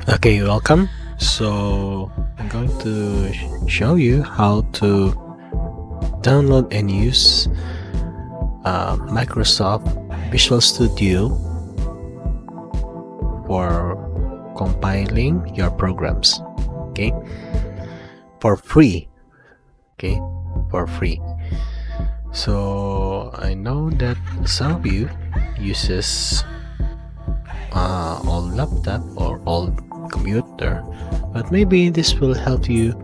Okay, welcome. So I'm going to show you how to download and use Microsoft Visual Studio for compiling your programs. Okay, for free. Okay, for free. So I know that some of you uses old laptop or old computer, but maybe this will help you.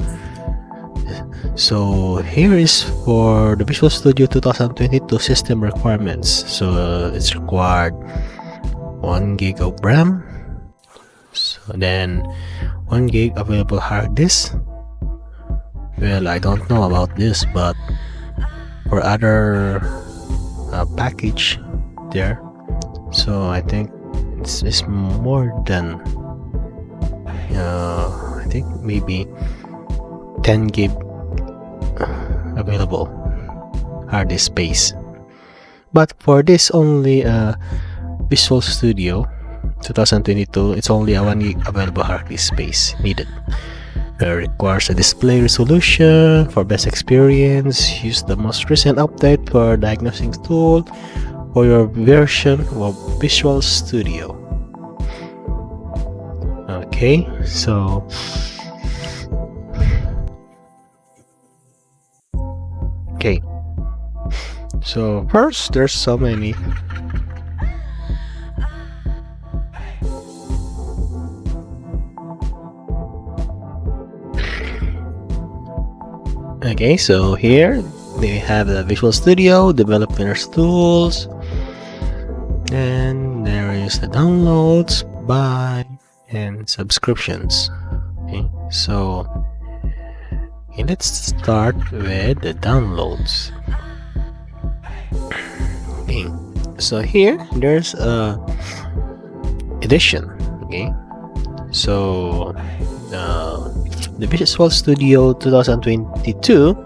So here is for the Visual Studio 2022 system requirements. So it's required 1 gig of RAM, so then 1 gig available hard disk. Well, I don't know about this, but for other package there, so I think it's more than I think maybe 10 gig available hard disk space. But for this only Visual Studio 2022, it's only a 1 gig available hard disk space needed. It requires a display resolution for best experience. Use the most recent update for diagnosing tool for your version of Visual Studio. Okay, so first there's so many. Okay, so here we have the Visual Studio, developers tools, and there is the downloads, buy, and subscriptions. Okay, so let's start with the downloads. Okay, so here there's a edition. Okay, so the Visual Studio 2022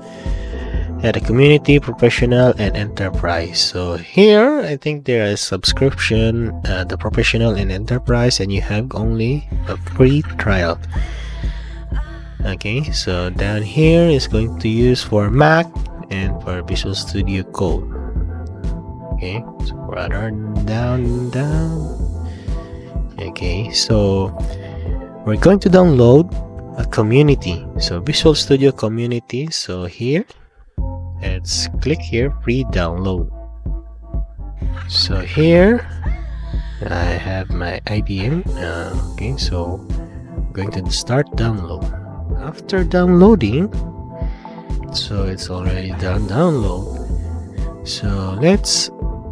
had a community, professional, and enterprise. So here I think there is subscription, the professional and enterprise, and you have only a free trial. Okay, so down here is going to use for Mac and for Visual Studio Code. Okay, so rather down. Okay, so we're going to download a community, so Visual Studio community. So here let's click here, free download. So here I have my IBM. Okay, so I'm going to start download. After downloading, so it's already done download, so let's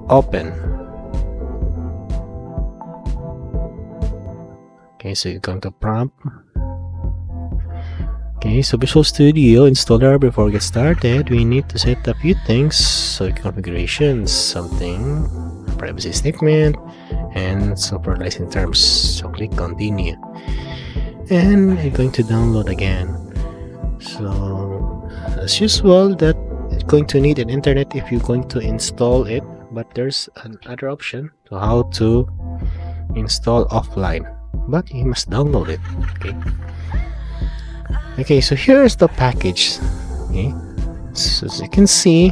open. Okay, so you're going to prompt. Okay, so Visual Studio installer. Before we get started, we need to set a few things. So configurations, something, privacy statement, and software license terms. So click continue, and you're going to download again. So as usual, that it's going to need an internet if you're going to install it, but there's another option to how to install offline, but you must download it. Okay, so here's the package. Okay, so as you can see,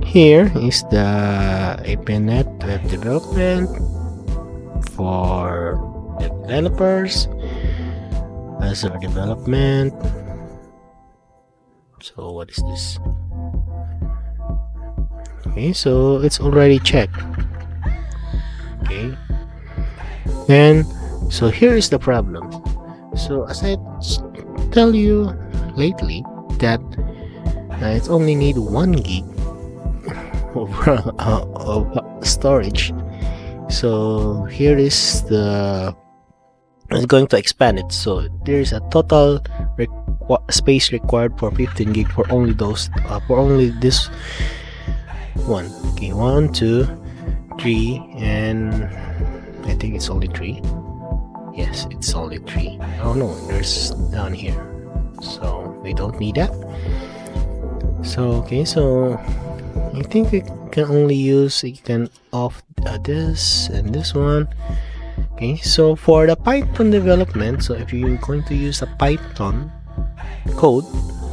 here is the APNet web development for developers, Azure development. So what is this? Okay, so it's already checked. Okay, and so here is the problem. So as I tell you lately that it's only need 1 gig of storage. So here is the, I'm going to expand it. So there is a total space required for 15 gig for only those for only this one. Okay, 1, 2, 3, and I think it's only 3. Yes, it's only 3. Oh no, there's down here, so we don't need that. So okay, so I think we can only use, you can off this and this one, Okay, so for the Python development, so if you're going to use a Python code,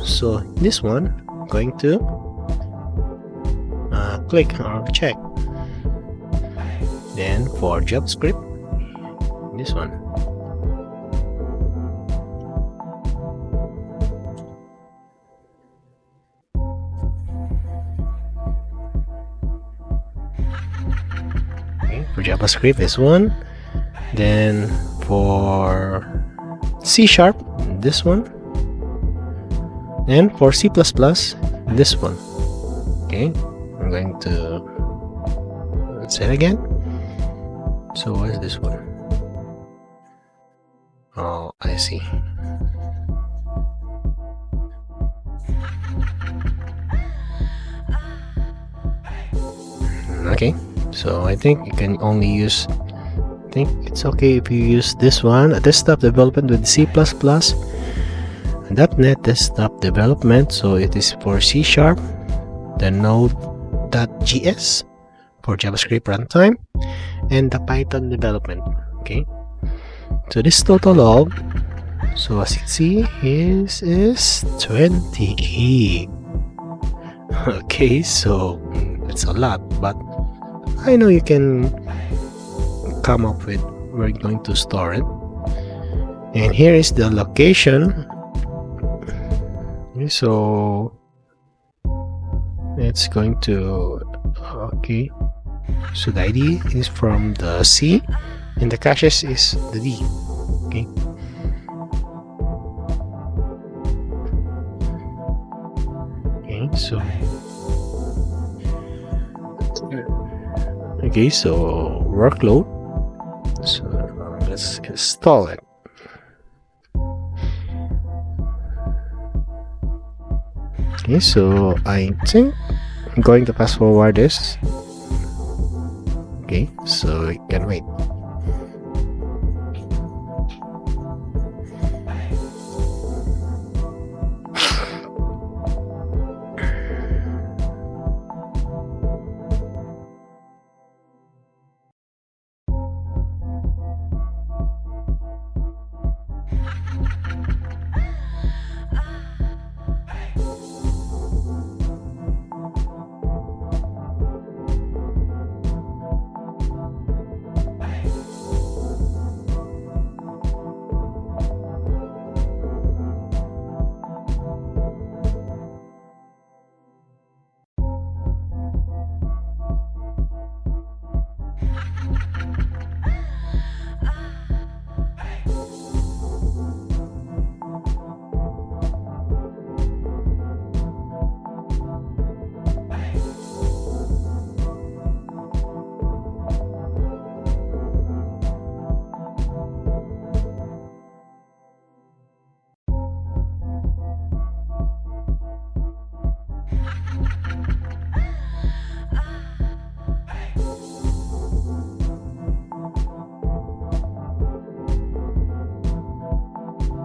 so this one, I'm going to click or check. Then for JavaScript, this one. Okay, for JavaScript, this one. Then for C#, this one. And for C++, this one. Okay, I'm going to say it again. So what is this one? Oh, I see. Okay, so I think you can only use, I think it's okay if you use this one, a desktop development with C++, .NET desktop development, so it is for C#, the Node.js for JavaScript runtime, and the Python development. Okay, so this total of, so as you can see, is 28. Okay, so it's a lot, but I know you can come up with where you're going to store it. And here is the location. Okay, so it's going to, okay, so the ID is from the C and the caches is the D. Okay, so workload, so let's install it. Okay, so I think I'm going to fast forward this. Okay, so we can wait.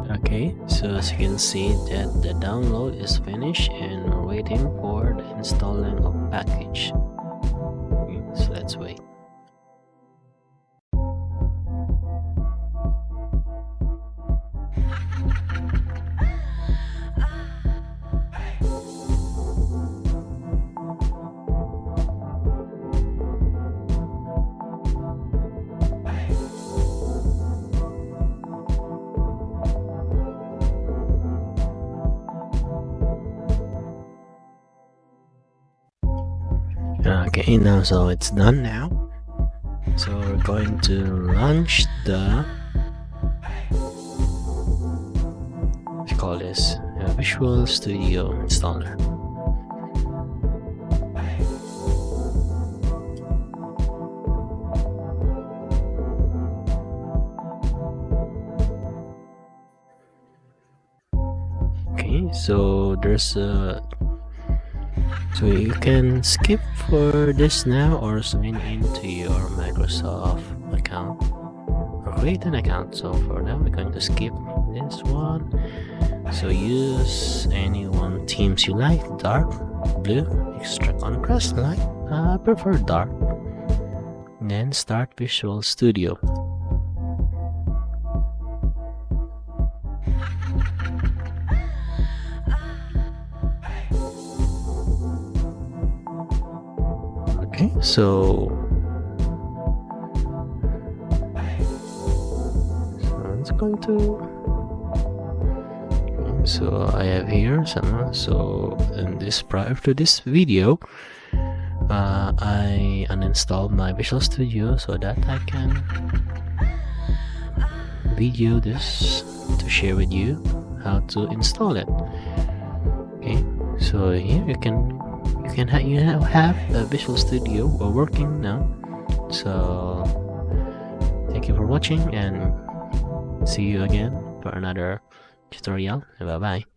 Okay, so as you can see that the download is finished and we're waiting for the installing of package. Okay, so let's wait. Okay, now so it's done now. So we're going to launch the, what do you call this, Visual Studio installer. Okay, so there's a, so you can skip for this now or sign into your Microsoft account or create an account. So for now we're going to skip this one. So use any one themes you like, dark, blue, extra contrast, light. I prefer dark. And then start Visual Studio. Okay, so it's going to. So I have here some. So in this prior to this video, I uninstalled my Visual Studio so that I can video this to share with you how to install it. Okay, so here you have a Visual Studio working now. So thank you for watching and see you again for another tutorial. Bye bye.